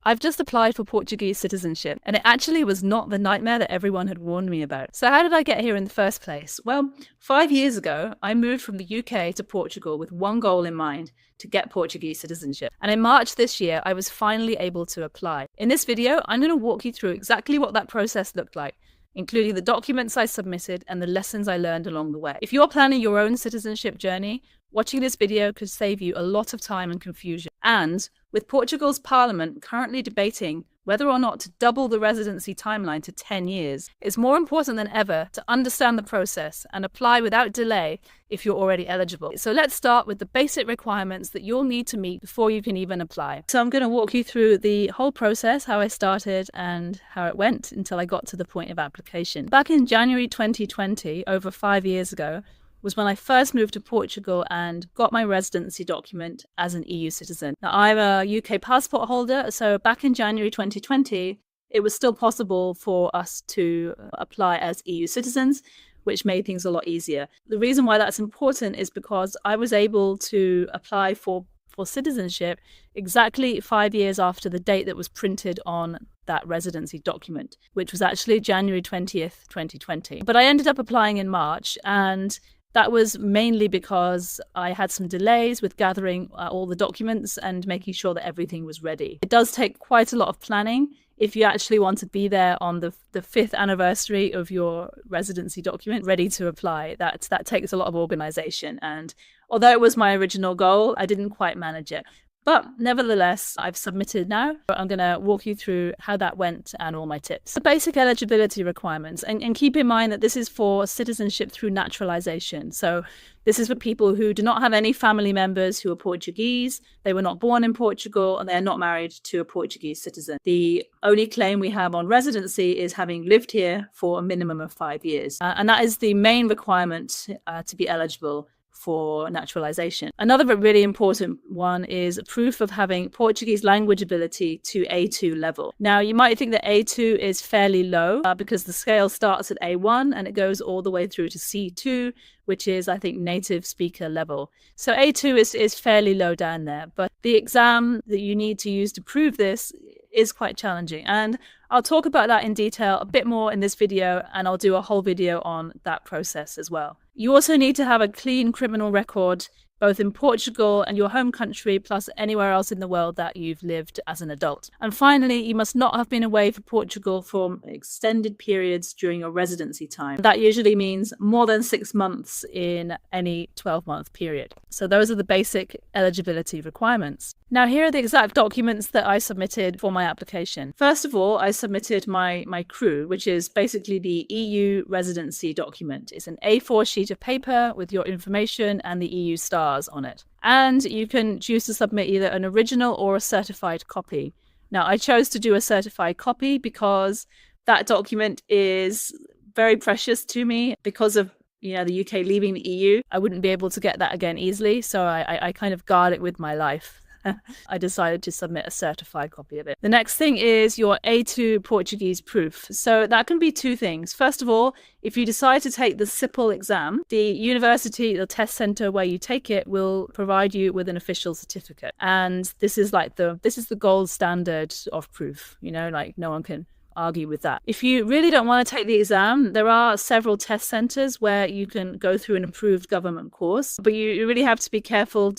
I've just applied for Portuguese citizenship, and it actually was not the nightmare that everyone had warned me about. So how did I get here in the first place? Well, 5 years ago, I moved from the UK to Portugal with one goal in mind: to get Portuguese citizenship. And in March this year, I was finally able to apply. In this video, I'm going to walk you through exactly what that process looked like, including the documents I submitted and the lessons I learned along the way. If you're planning your own citizenship journey, watching this video could save you a lot of time and confusion. And with Portugal's parliament currently debating whether or not to double the residency timeline to 10 years, it's more important than ever to understand the process and apply without delay if you're already eligible. So let's start with the basic requirements that you'll need to meet before you can even apply. So I'm going to walk you through the whole process, how I started and how it went until I got to the point of application. Back in January 2020, over 5 years ago, was when I first moved to Portugal and got my residency document as an EU citizen. Now, I'm a UK passport holder, so back in January 2020, it was still possible for us to apply as EU citizens, which made things a lot easier. The reason why that's important is because I was able to apply for citizenship exactly 5 years after the date that was printed on that residency document, which was actually January 20th, 2020. But I ended up applying in March, and that was mainly because I had some delays with gathering all the documents and making sure that everything was ready. It does take quite a lot of planning if you actually want to be there on the 5th anniversary of your residency document ready to apply. That takes a lot of organization. And although it was my original goal, I didn't quite manage it. But nevertheless, I've submitted now. I'm going to walk you through how that went and all my tips. The basic eligibility requirements. And keep in mind that this is for citizenship through naturalization. So this is for people who do not have any family members who are Portuguese, they were not born in Portugal, and they are not married to a Portuguese citizen. The only claim we have on residency is having lived here for a minimum of 5 years. And that is the main requirement to be eligible for naturalization. Another really important one is proof of having Portuguese language ability to A2 level. Now, you might think that A2 is fairly low because the scale starts at A1 and it goes all the way through to C2, which is, I think, native speaker level. So A2 is fairly low down there, but the exam that you need to use to prove this is quite challenging. And I'll talk about that in detail a bit more in this video, and I'll do a whole video on that process as well. You also need to have a clean criminal record, both in Portugal and your home country, plus anywhere else in the world that you've lived as an adult. And finally, you must not have been away from Portugal for extended periods during your residency time. That usually means more than 6 months in any 12-month period. So those are the basic eligibility requirements. Now, here are the exact documents that I submitted for my application. First of all, I submitted my CRU, which is basically the EU residency document. It's an A4 sheet of paper with your information and the EU stars on it. And you can choose to submit either an original or a certified copy. Now, I chose to do a certified copy because that document is very precious to me because of the UK leaving the EU. I wouldn't be able to get that again easily, so I kind of guard it with my life. I decided to submit a certified copy of it. The next thing is your A2 Portuguese proof. So that can be two things. First of all, if you decide to take the CIPL exam, the university, the test center where you take it will provide you with an official certificate. And this is the gold standard of proof. No one can argue with that. If you really don't want to take the exam, there are several test centers where you can go through an approved government course, but you really have to be careful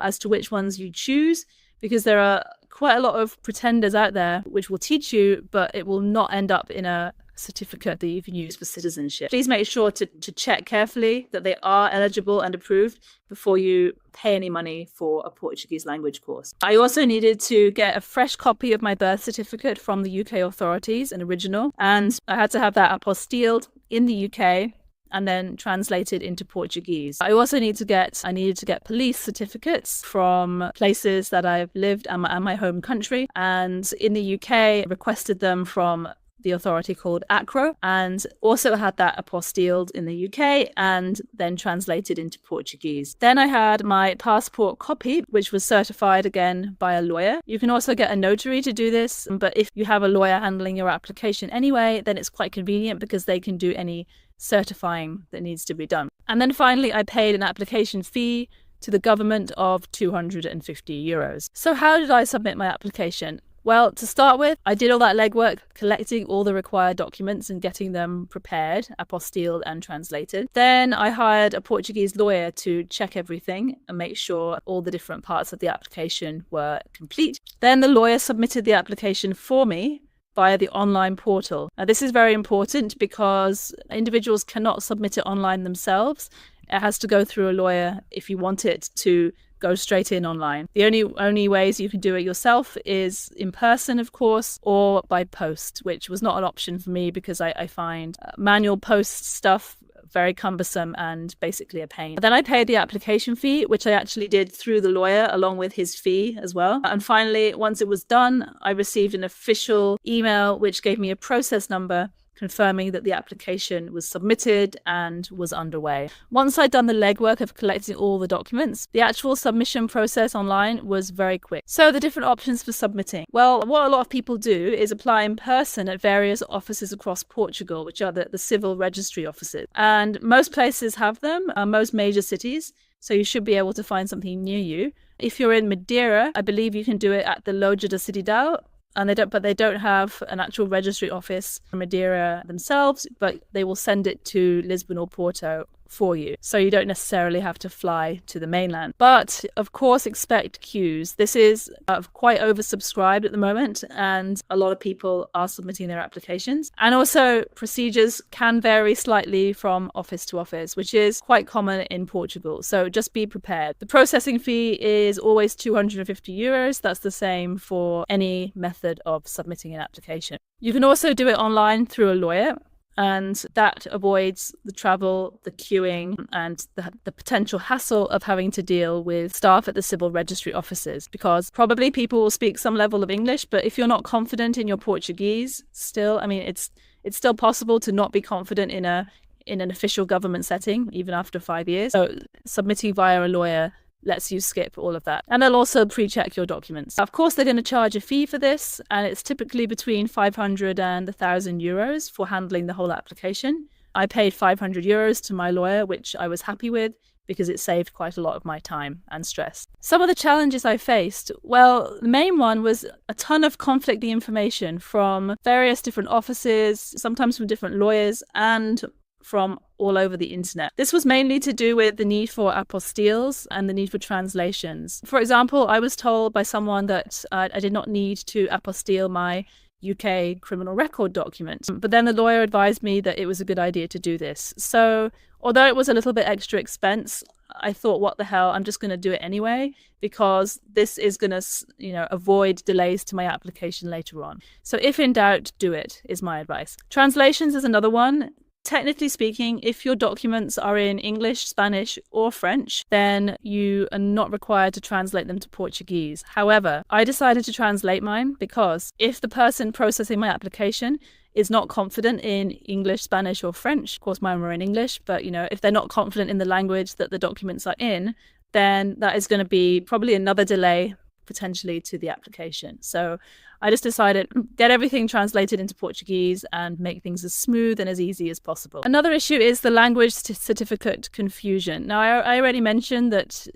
as to which ones you choose, because there are quite a lot of pretenders out there which will teach you, but it will not end up in a certificate that you can use for citizenship. Please make sure to check carefully that they are eligible and approved before you pay any money for a Portuguese language course. I also needed to get a fresh copy of my birth certificate from the UK authorities, an original, and I had to have that apostilled in the UK and then translated into Portuguese. I also needed to get police certificates from places that I've lived and my home country, and in the UK requested them from the authority called ACRO, and also had that apostilled in the UK and then translated into Portuguese. Then I had my passport copy, which was certified again by a lawyer. You can also get a notary to do this, but if you have a lawyer handling your application anyway, then it's quite convenient because they can do any certifying that needs to be done. And then finally, I paid an application fee to the government of €250. So how did I submit my application? Well, to start with, I did all that legwork, collecting all the required documents and getting them prepared, apostilled and translated. Then I hired a Portuguese lawyer to check everything and make sure all the different parts of the application were complete. Then the lawyer submitted the application for me via the online portal. Now, this is very important because individuals cannot submit it online themselves. It has to go through a lawyer if you want it to go straight in online. The only ways you can do it yourself is in person, of course, or by post, which was not an option for me because I find manual post stuff very cumbersome and basically a pain. Then I paid the application fee, which I actually did through the lawyer along with his fee as well. And finally, once it was done, I received an official email which gave me a process number confirming that the application was submitted and was underway. Once I'd done the legwork of collecting all the documents, the actual submission process online was very quick. So the different options for submitting. Well, what a lot of people do is apply in person at various offices across Portugal, which are the civil registry offices. And most places have them, most major cities. So you should be able to find something near you. If you're in Madeira, I believe you can do it at the Loja da Cidadão. And they don't have an actual registry office for Madeira themselves, but they will send it to Lisbon or Porto for you. So you don't necessarily have to fly to the mainland. But of course, expect queues. This is quite oversubscribed at the moment, and a lot of people are submitting their applications. And also, procedures can vary slightly from office to office, which is quite common in Portugal. So just be prepared. The processing fee is always €250. That's the same for any method of submitting an application. You can also do it online through a lawyer, and that avoids the travel, the queuing, and the potential hassle of having to deal with staff at the civil registry offices, because probably people will speak some level of English, but if you're not confident in your Portuguese still, I mean, it's still possible to not be confident in an official government setting, even after 5 years. So submitting via a lawyer lets you skip all of that. And they'll also pre-check your documents. Of course, they're going to charge a fee for this, and it's typically between 500 and €1,000 for handling the whole application. I paid €500 to my lawyer, which I was happy with because it saved quite a lot of my time and stress. Some of the challenges I faced, well, the main one was a ton of conflicting information from various different offices, sometimes from different lawyers, and from all over the internet. This was mainly to do with the need for apostilles and the need for translations. For example, I was told by someone that I did not need to apostille my UK criminal record document. But then the lawyer advised me that it was a good idea to do this. So although it was a little bit extra expense, I thought, what the hell, I'm just going to do it anyway, because this is going to, avoid delays to my application later on. So if in doubt, do it, is my advice. Translations is another one. Technically speaking, if your documents are in English, Spanish, or French, then you are not required to translate them to Portuguese. However, I decided to translate mine because if the person processing my application is not confident in English, Spanish, or French, of course mine were in English, but if they're not confident in the language that the documents are in, then that is going to be probably another delay potentially to the application. So I just decided get everything translated into Portuguese and make things as smooth and as easy as possible. Another issue is the language certificate confusion. Now, I already mentioned that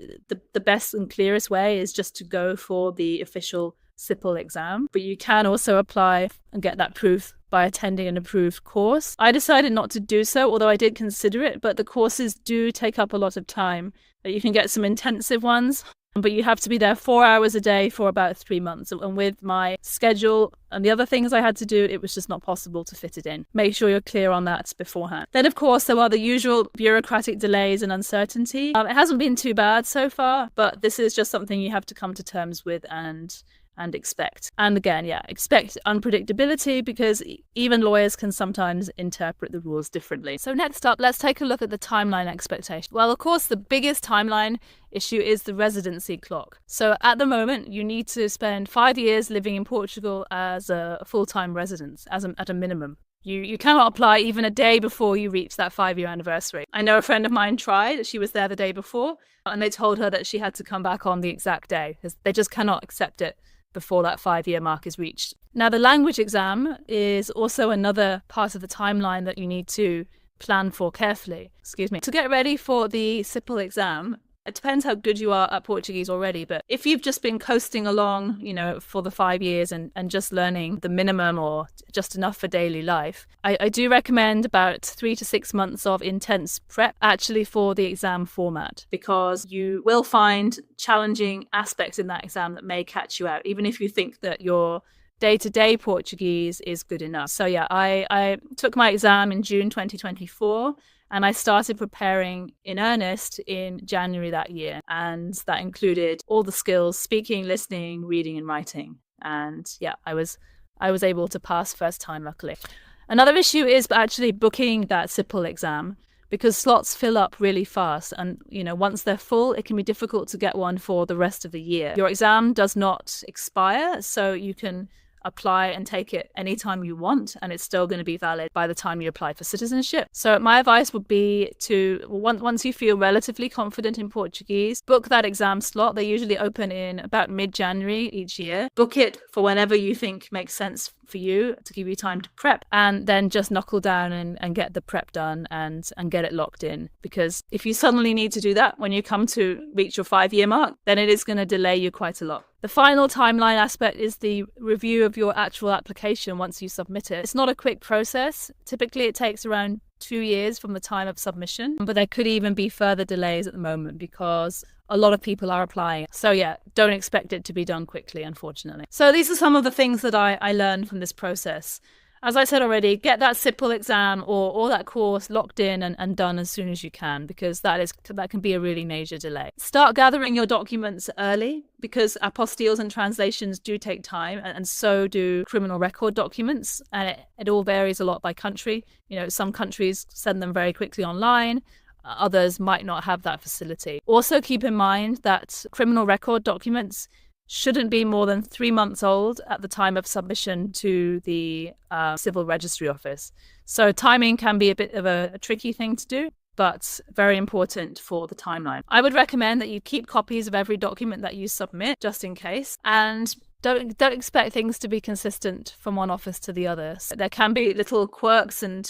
the best and clearest way is just to go for the official CIPL exam, but you can also apply and get that proof by attending an approved course. I decided not to do so, although I did consider it, but the courses do take up a lot of time. You can get some intensive ones, but you have to be there 4 hours a day for about 3 months. And with my schedule and the other things I had to do, it was just not possible to fit it in. Make sure you're clear on that beforehand. Then, of course, there are the usual bureaucratic delays and uncertainty. It hasn't been too bad so far, but this is just something you have to come to terms with and expect. And again, expect unpredictability because even lawyers can sometimes interpret the rules differently. So next up, let's take a look at the timeline expectation. Well, of course, the biggest timeline issue is the residency clock. So at the moment, you need to spend 5 years living in Portugal as a full-time resident, at a minimum. You cannot apply even a day before you reach that 5-year anniversary. I know a friend of mine tried. She was there the day before, and they told her that she had to come back on the exact day because they just cannot accept it before that 5-year mark is reached. Now, the language exam is also another part of the timeline that you need to plan for carefully. To get ready for the CIPL exam, It depends how good you are at Portuguese already. But if you've just been coasting along, for the 5 years and just learning the minimum or just enough for daily life, I do recommend about 3 to 6 months of intense prep actually for the exam format, because you will find challenging aspects in that exam that may catch you out, even if you think that your day-to-day Portuguese is good enough. So yeah, I took my exam in June 2024 and I started preparing in earnest in January that year. And that included all the skills: speaking, listening, reading and writing. And yeah, I was able to pass first time, luckily. Another issue is actually booking that SIPL exam, because slots fill up really fast. And, once they're full, it can be difficult to get one for the rest of the year. Your exam does not expire, so you can apply and take it anytime you want, and it's still going to be valid by the time you apply for citizenship. So my advice would be to, once you feel relatively confident in Portuguese, book that exam slot. They usually open in about mid-January each year. Book it for whenever you think makes sense for you, to give you time to prep, and then just knuckle down and get the prep done and get it locked in. Because if you suddenly need to do that when you come to reach your 5-year mark, then it is going to delay you quite a lot. The final timeline aspect is the review of your actual application once you submit it. It's not a quick process. Typically, it takes around 2 years from the time of submission, but there could even be further delays at the moment because a lot of people are applying. So yeah, don't expect it to be done quickly, unfortunately. So these are some of the things that I learned from this process. As I said already, get that SIPL exam or that course locked in and done as soon as you can, because that can be a really major delay. Start gathering your documents early, because apostilles and translations do take time, and so do criminal record documents, and it all varies a lot by country. Some countries send them very quickly online. Others might not have that facility. Also keep in mind that criminal record documents shouldn't be more than 3 months old at the time of submission to the civil registry office. So timing can be a bit of a tricky thing to do, but very important for the timeline. I would recommend that you keep copies of every document that you submit, just in case, and don't expect things to be consistent from one office to the other. So there can be little quirks and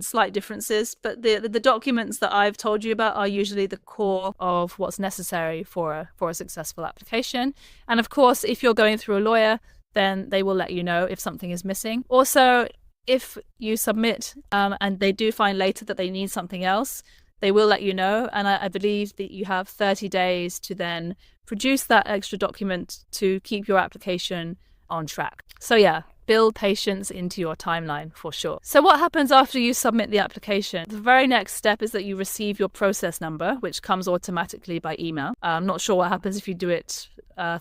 slight differences, but the documents that I've told you about are usually the core of what's necessary for a successful application. And of course, if you're going through a lawyer, then they will let you know if something is missing. Also, if you submit and they do find later that they need something else, they will let you know. And I believe that you have 30 days to then produce that extra document to keep your application on track. So yeah, build patience into your timeline for sure. So what happens after you submit the application? The very next step is that you receive your process number, which comes automatically by email. I'm not sure what happens if you do it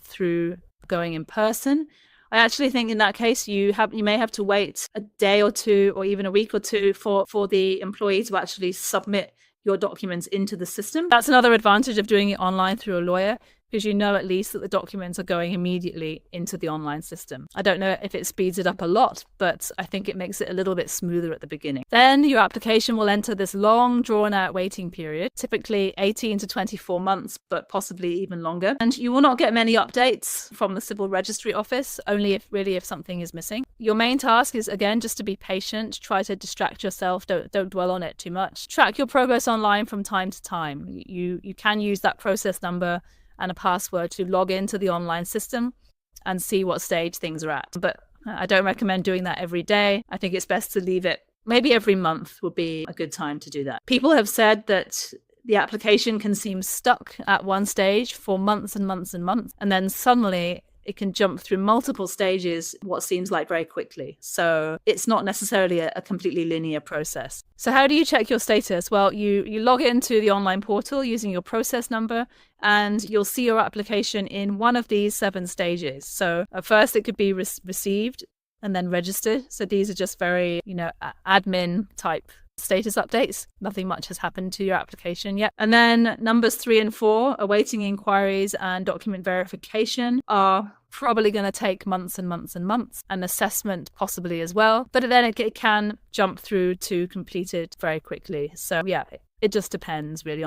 through going in person. I actually think in that case, you may have to wait a day or two or even a week or two for the employee to actually submit your documents into the system. That's another advantage of doing it online through a lawyer, because you know at least that the documents are going immediately into the online system. I don't know if it speeds it up a lot, but I think it makes it a little bit smoother at the beginning. Then your application will enter this long, drawn-out waiting period, typically 18 to 24 months, but possibly even longer. And you will not get many updates from the Civil Registry Office, only if something is missing. Your main task is, again, just to be patient, try to distract yourself, don't dwell on it too much. Track your progress online from time to time. You can use that process number and a password to log into the online system and see what stage things are at. But I don't recommend doing that every day. I think it's best to leave it. Maybe every month would be a good time to do that. People have said that the application can seem stuck at one stage for months and months and months, and then suddenly it can jump through multiple stages, what seems like very quickly. So it's not necessarily a completely linear process. So how do you check your status? Well, you log into the online portal using your process number, and you'll see your application in one of these 7 stages. So at first it could be received and then registered. So these are just very, admin type status updates. Nothing much has happened to your application yet. And then numbers 3 and 4, awaiting inquiries and document verification, are probably going to take months and months and months, and assessment possibly as well. But then it can jump through to completed very quickly. So yeah, it just depends really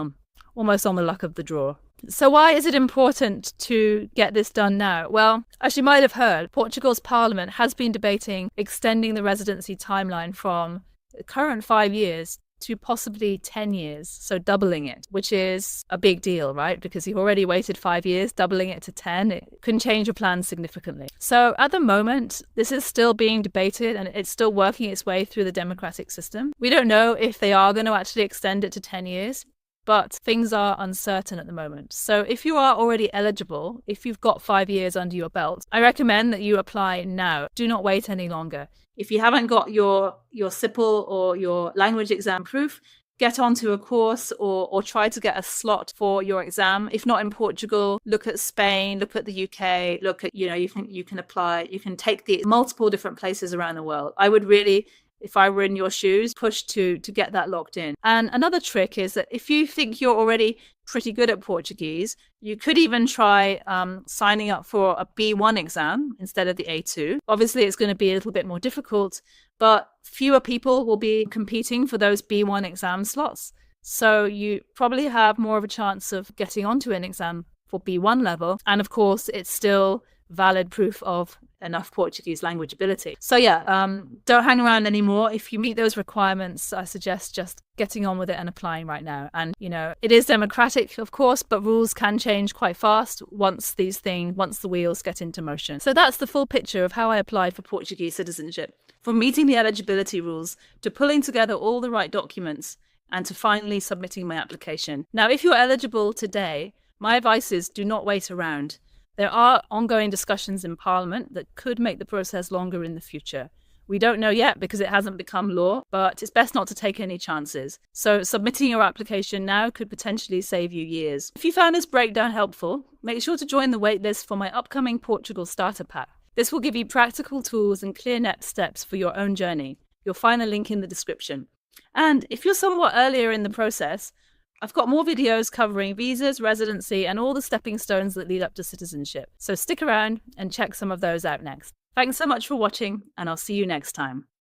almost on the luck of the draw. So why is it important to get this done now? Well, as you might have heard, Portugal's parliament has been debating extending the residency timeline from the current 5 years to possibly 10 years, so doubling it, which is a big deal, right? Because you've already waited 5 years, doubling it to 10, it can change your plans significantly. So at the moment, this is still being debated and it's still working its way through the democratic system. We don't know if they are going to actually extend it to 10 years. But things are uncertain at the moment. So if you are already eligible, if you've got 5 years under your belt, I recommend that you apply now. Do not wait any longer. If you haven't got your SIPL or your language exam proof, get onto a course or try to get a slot for your exam. If not in Portugal, look at Spain, look at the UK, look at, you can apply, you can take the multiple different places around the world. I would really, if I were in your shoes, push to get that locked in. And another trick is that if you think you're already pretty good at Portuguese, you could even try signing up for a B1 exam instead of the A2. Obviously, it's going to be a little bit more difficult, but fewer people will be competing for those B1 exam slots. So you probably have more of a chance of getting onto an exam for B1 level. And of course, it's still valid proof of enough Portuguese language ability. So don't hang around anymore. If you meet those requirements, I suggest just getting on with it and applying right now. And, it is democratic, of course, but rules can change quite fast once the wheels get into motion. So that's the full picture of how I applied for Portuguese citizenship, from meeting the eligibility rules to pulling together all the right documents and to finally submitting my application. Now, if you're eligible today, my advice is do not wait around. There are ongoing discussions in Parliament that could make the process longer in the future. We don't know yet because it hasn't become law, but it's best not to take any chances. So submitting your application now could potentially save you years. If you found this breakdown helpful, make sure to join the waitlist for my upcoming Portugal Starter Pack. This will give you practical tools and clear next steps for your own journey. You'll find a link in the description. And if you're somewhat earlier in the process, I've got more videos covering visas, residency, and all the stepping stones that lead up to citizenship. So stick around and check some of those out next. Thanks so much for watching, and I'll see you next time.